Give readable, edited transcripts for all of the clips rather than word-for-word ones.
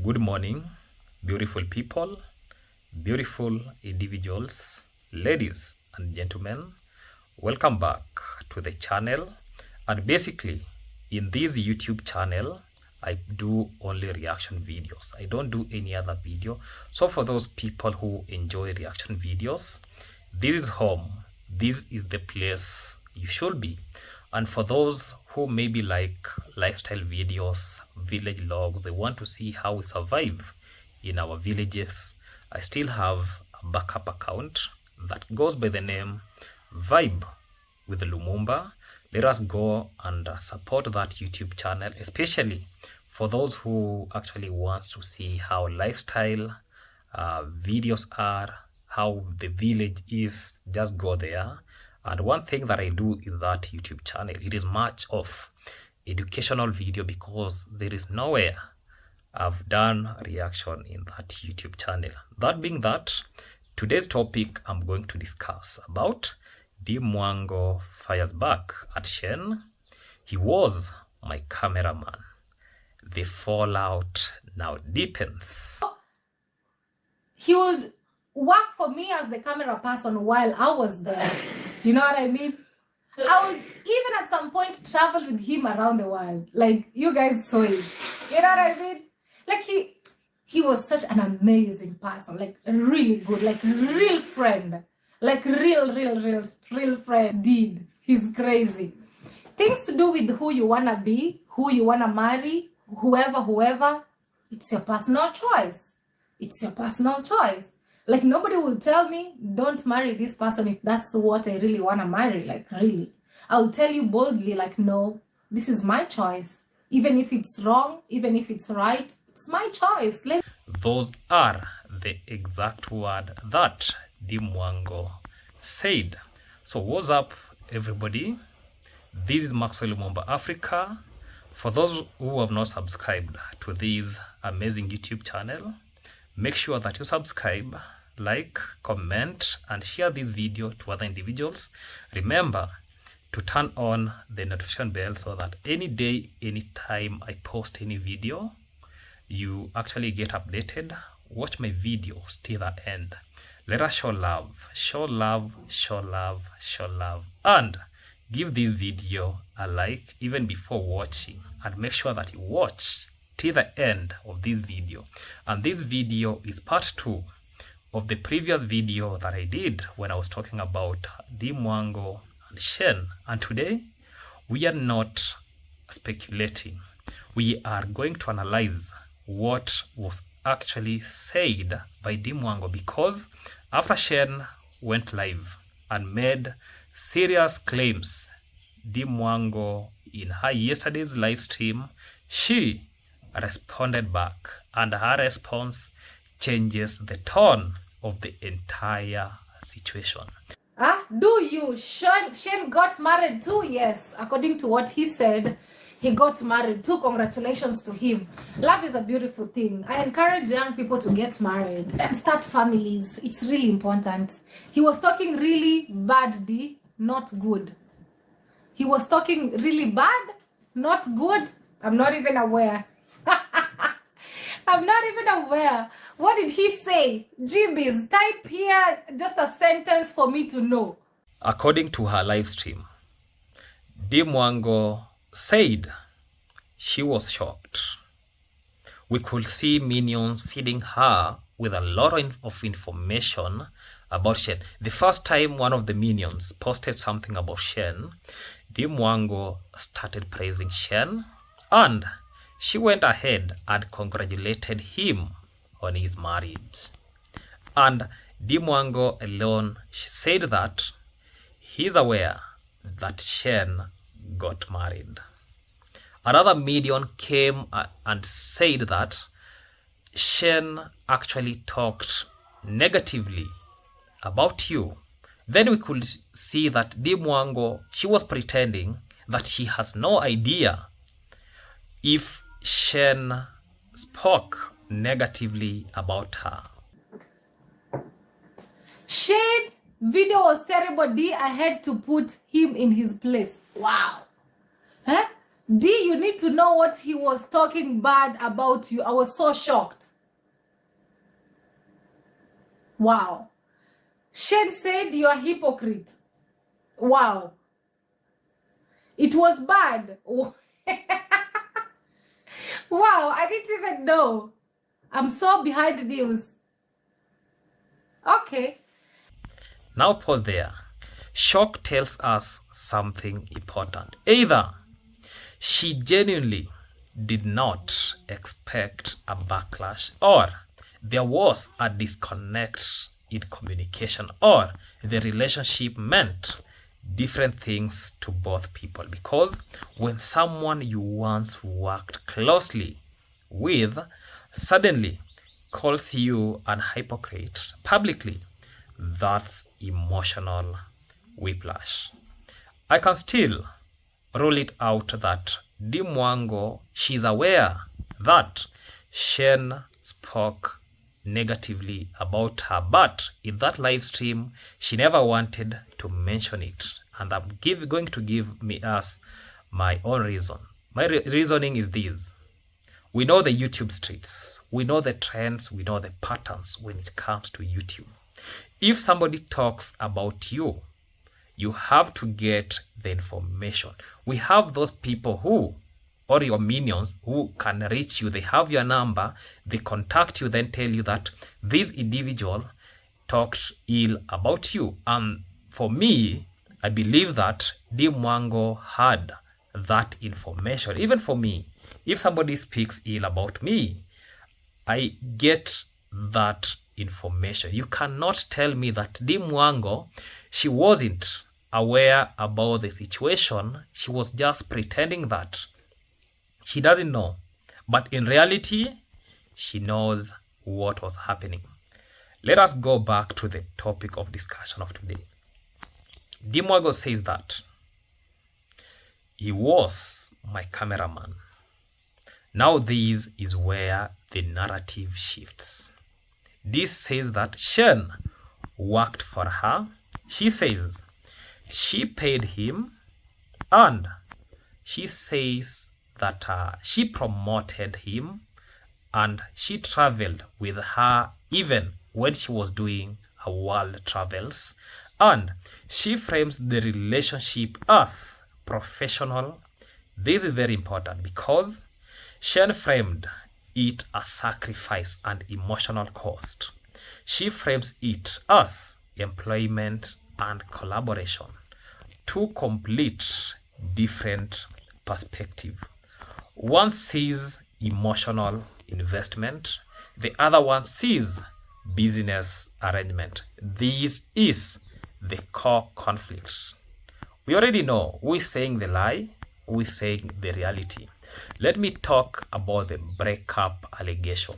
Good morning, beautiful people, beautiful individuals, ladies and gentlemen. Welcome back to the channel. And basically, in this YouTube channel, I do only reaction videos. I don't do any other video. So for those people who enjoy reaction videos, this is home. This is the place you should be. And for those who maybe like lifestyle videos, village logs, they want to see how we survive in our villages, I still have a backup account that goes by the name Vibe with Lumumba. Let us go and support that YouTube channel, especially for those who actually wants to see how lifestyle videos are, how the village is. Just go there. And one thing that I do in that YouTube channel, it is much of educational video because there is nowhere I've done reaction in that YouTube channel. That being that, today's topic I'm going to discuss about Mwango fires back at Shen. He was my cameraman. The fallout now deepens. He would work for me as the camera person while I was there. You know what I mean? I would even at some point travel with him around the world. Like, you guys saw it. You know what I mean? Like, he was such an amazing person. Like, really good. Like, real friend. Like, real friend. Did. He's crazy. Things to do with who you want to be, who you want to marry, whoever. It's your personal choice. It's your personal choice. Like, nobody will tell me, don't marry this person if that's what I really want to marry. Like, really. I'll tell you boldly, like, no, this is my choice. Even if it's wrong, even if it's right, it's my choice. Those are the exact word that Dimango said. So what's up, everybody? This is Maxwell Lumumba Africa. For those who have not subscribed to this amazing YouTube channel, make sure that you subscribe, like, comment, and share this video to other individuals. Remember to turn on the notification bell so that any day, anytime I post any video, you actually get updated. Watch my videos till the end. Let us show love, and give this video a like even before watching, and make sure that you watch till the end of this video. And this video is part 2 of the previous video that I did when I was talking about Mwango and Shen. And today we are not speculating. We are going to analyze what was actually said by Mwango, because after Shen went live and made serious claims, Mwango in her yesterday's live stream, she responded back, and her response changes the tone of the entire situation. Do you? Shane got married too? Yes, according to what he said, he got married too. Congratulations to him. Love is a beautiful thing. I encourage young people to get married and start families. It's really important. He was talking really bad, not good. He was talking really bad, not good. I'm not even aware. I'm not even aware. What did he say? GBs, type here just a sentence for me to know. According to her live stream, Mwango said she was shocked. We could see minions feeding her with a lot of information about Shen. The first time one of the minions posted something about Shen, Mwango started praising Shen, and she went ahead and congratulated him on his marriage. And Mwango alone, she said that he's aware that Shen got married. Another minion came and said that Shen actually talked negatively about you. Then we could see that Mwango, she was pretending that she has no idea if Shen spoke negatively about her. Shane video was terrible. I had to put him in his place. Wow. D, you need to know what he was talking bad about you. I was so shocked. Wow. Shane said you are hypocrite. Wow. It was bad. Wow, I didn't even know. I'm so behind the news. Okay. Now pause there. Shock tells us something important. Either she genuinely did not expect a backlash, or there was a disconnect in communication, or the relationship meant different things to both people. Because when someone you once worked closely with suddenly calls you an hypocrite publicly, that's emotional whiplash. I can still rule it out that Dimango, she's aware that Shane spoke negatively about her, but in that live stream she never wanted to mention it, and I'm going to give us my own reason. My reasoning is this: we know the YouTube streets, we know the trends, we know the patterns when it comes to YouTube. If somebody talks about you, you have to get the information. We have those people who, or your minions, who can reach you. They have your number, they contact you, then tell you that this individual talked ill about you. And for me, I believe that Dimango had that information. Even for me, if somebody speaks ill about me, I get that information. You cannot tell me that Dimango, she wasn't aware about the situation. She was just pretending that she doesn't know. But in reality, she knows what was happening. Let us go back to the topic of discussion of today. Dimango says that he was my cameraman. Now this is where the narrative shifts. This says that Shane worked for her. She says she paid him, and she says that she promoted him and she traveled with her even when she was doing her world travels, and she frames the relationship as professional. This is very important because Shane framed it as sacrifice and emotional cost. She frames it as employment and collaboration. Two complete different perspectives. One sees emotional investment, the other one sees business arrangement. This is the core conflict. We already know who is saying the lie, who is saying the reality. Let me talk about the breakup allegation.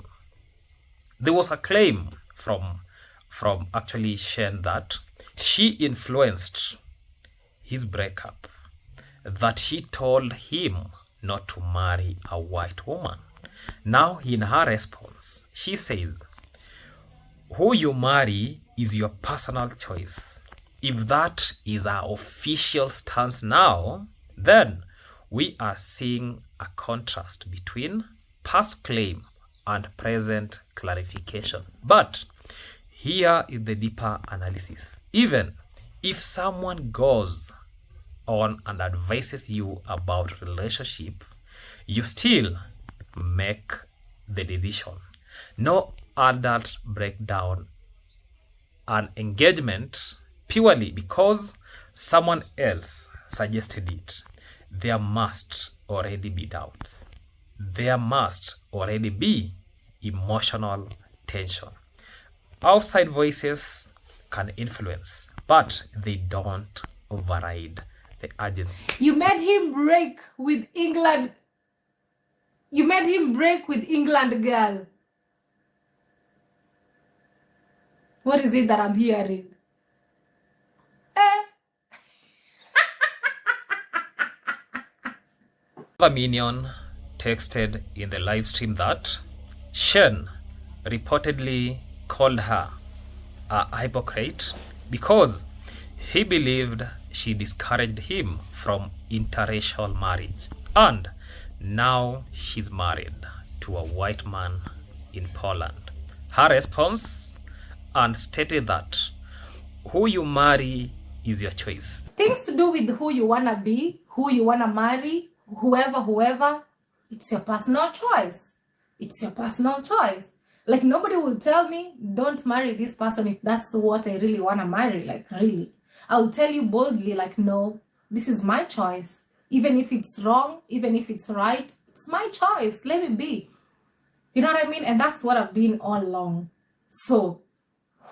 There was a claim from actually Shane that she influenced his breakup, that she told him not to marry a white woman. Now in her response, she says, who you marry is your personal choice. If that is our official stance now, then we are seeing a contrast between past claim and present clarification. But here is the deeper analysis. Even if someone goes on and advises you about relationship, you still make the decision. No adult breakdown an engagement purely because someone else suggested it. There must already be doubts. There must already be emotional tension. Outside voices can influence, but they don't override the urgency. You made him break with England. You made him break with England girl. What is it that I'm hearing? Another minion texted in the live stream that Shane reportedly called her a hypocrite because he believed she discouraged him from interracial marriage. And now she's married to a white man in Poland. Her response, and stated that who you marry is your choice. Things to do with who you wanna be, who you wanna marry, whoever, it's your personal choice. It's your personal choice. Like, nobody will tell me, don't marry this person if that's what I really wanna marry. Like, really. I'll tell you boldly, like, no, this is my choice. Even if it's wrong, even if it's right, it's my choice. Let me be. You know what I mean? And that's what I've been all along. So,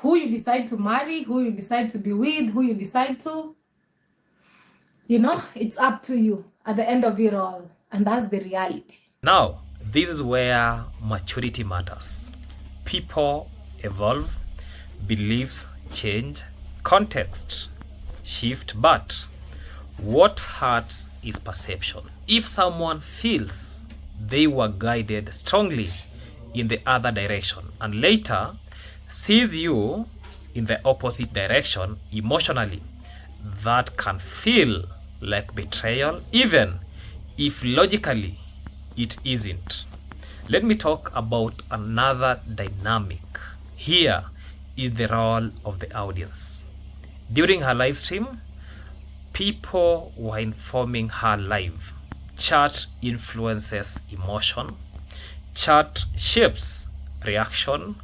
who you decide to marry, who you decide to be with, who you decide to, you know, it's up to you at the end of it all. And that's the reality. Now, this is where maturity matters. People evolve, beliefs change, context shift, but what hurts is perception. If someone feels they were guided strongly in the other direction and later sees you in the opposite direction emotionally, that can feel like betrayal, even if logically it isn't. Let me talk about another dynamic. Here is the role of the audience. During her live stream, people were informing her live. Chat influences emotion. Chat shapes reaction.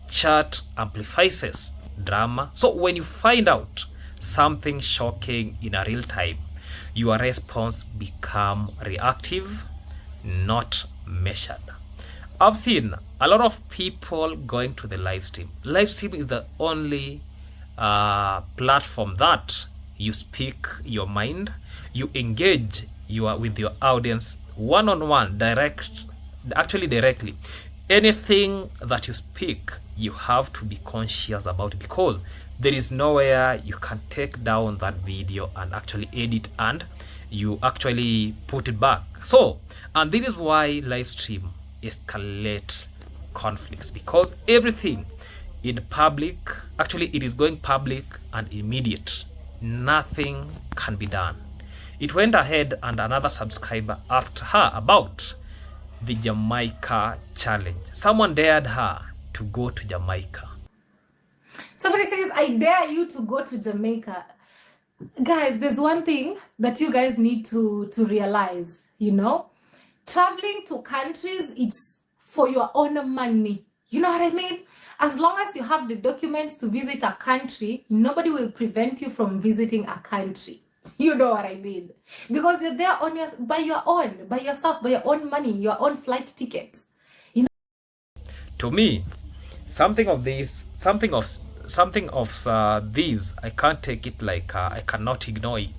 Chat amplifies drama. So when you find out something shocking in a real time, your response become reactive, not measured. I've seen a lot of people going to the live stream. Live stream is the only platform that you speak your mind, you engage with your audience one-on-one, directly. Anything that you speak, you have to be conscious about it, because there is nowhere you can take down that video and actually edit and you actually put it back. So, and this is why live stream escalate conflicts, because everything in public, actually it is going public and immediate. Nothing can be done. It went ahead and another subscriber asked her about the Jamaica challenge. Someone dared her to go to Jamaica. Somebody says, I dare you to go to Jamaica. Guys, there's one thing that you guys need to realize, you know, traveling to countries, it's for your own money. You know what I mean? As long as you have the documents to visit a country, nobody will prevent you from visiting a country. You know what I mean? Because you're there on by yourself, by your own money, your own flight tickets. You know? To me, something of these, I can't take it like I cannot ignore it.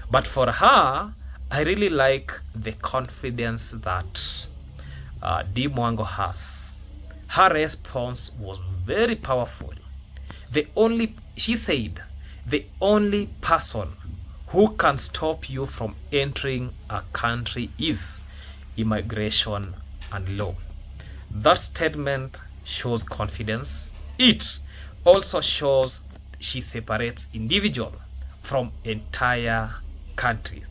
But for her, I really like the confidence that Dimango has. Her response was very powerful. She said, the only person who can stop you from entering a country is immigration and law. That statement shows confidence. It also shows she separates individual from entire countries.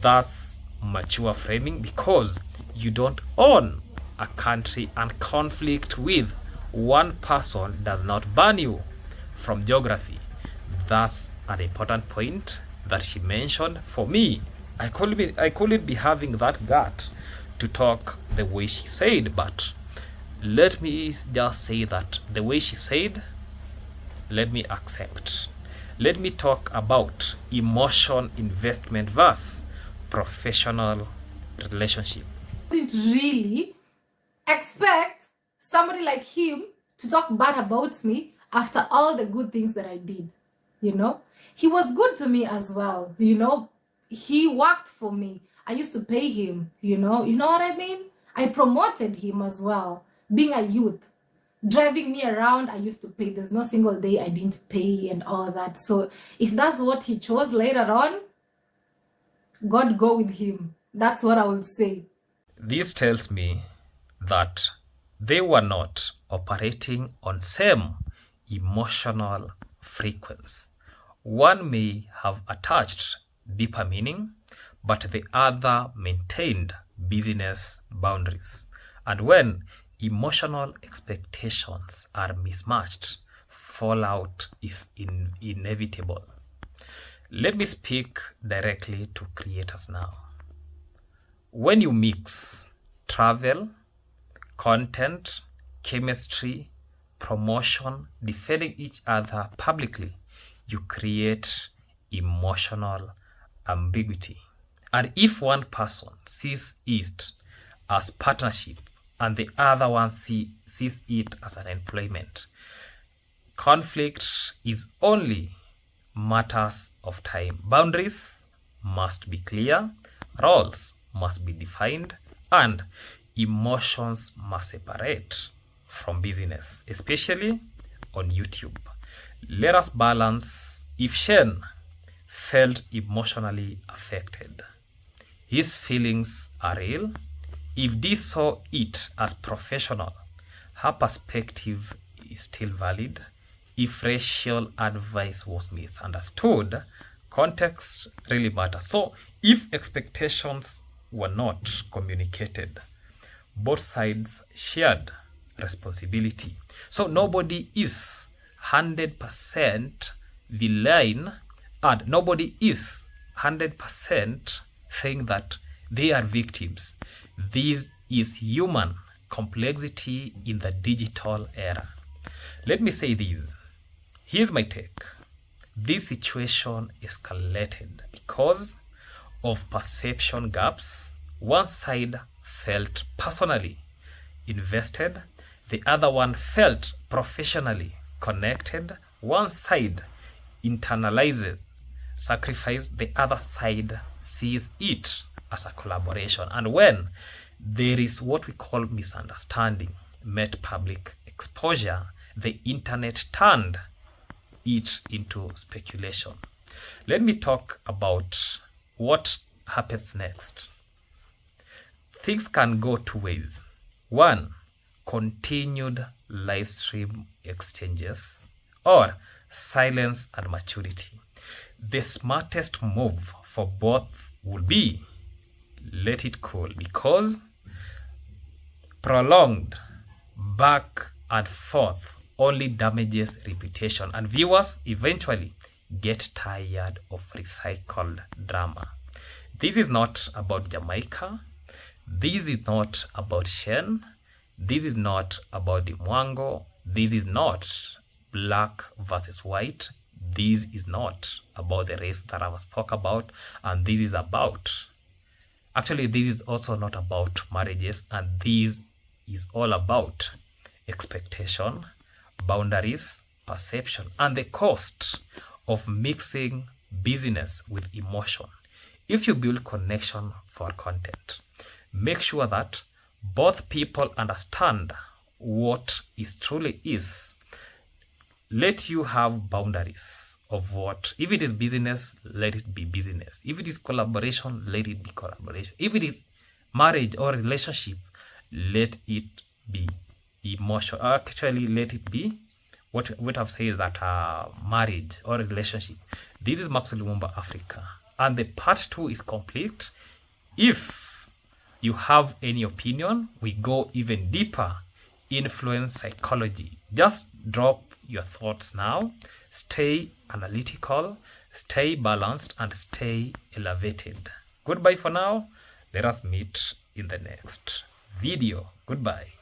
That's mature framing, because you don't own a country, and conflict with one person does not ban you from geography. That's an important point that she mentioned. For me, I couldn't be having that gut to talk the way she said, but let me just say that the way she said, let me accept. Let me talk about emotion investment versus professional relationship. Didn't really expect somebody like him to talk bad about me after all the good things that I did. You know, he was good to me as well. You know, he worked for me. I used to pay him, you know what I mean? I promoted him as well. Being a youth, driving me around, I used to pay. There's no single day I didn't pay and all that. So if that's what he chose later on, God go with him. That's what I would say. This tells me that they were not operating on same emotional frequency. One may have attached deeper meaning, but the other maintained business boundaries. And when emotional expectations are mismatched, fallout is inevitable. Let me speak directly to creators now. When you mix travel, content, chemistry, promotion, defending each other publicly, you create emotional ambiguity. And if one person sees it as partnership and the other one sees it as an employment, conflict is only matters of time. Boundaries must be clear, roles must be defined, and emotions must separate from business, especially on YouTube. Let us balance. If Shane felt emotionally affected, his feelings are real. If Dee saw it as professional, her perspective is still valid. If racial advice was misunderstood, context really matters. So if expectations were not communicated, both sides shared responsibility. So nobody is 100% villain, and nobody is 100% saying that they are victims. This is human complexity in the digital era. Let me say this. Here's my take. This situation escalated because of perception gaps. One side felt personally invested, the other one felt professionally connected. One side internalized sacrifice, the other side sees it as a collaboration. And when there is what we call misunderstanding met public exposure, the internet turned it into speculation. Let me talk about what happens next. Things can go two ways. One, continued live stream exchanges, or silence and maturity. The smartest move for both will be let it cool, because prolonged back and forth only damages reputation, and viewers eventually get tired of recycled drama. This is not about Jamaica. This is not about Shen. This is not about Dimango. This is not black versus white. This is not about the race that I spoke about. And this is about, actually, this is also not about marriages. And this is all about expectation, boundaries, perception, and the cost of mixing business with emotion. If you build connection for content, make sure that both people understand what is truly is. Let you have boundaries of what. If it is business, let it be business. If it is collaboration, let it be collaboration. If it is marriage or relationship, let it be emotion. Actually, let it be what I've said, that marriage or relationship. This is Max Lumumba Africa, and the part 2 is complete. If you have any opinion, we go even deeper. Influence psychology. Just drop your thoughts now. Stay analytical, stay balanced, and stay elevated. Goodbye for now. Let us meet in the next video. Goodbye.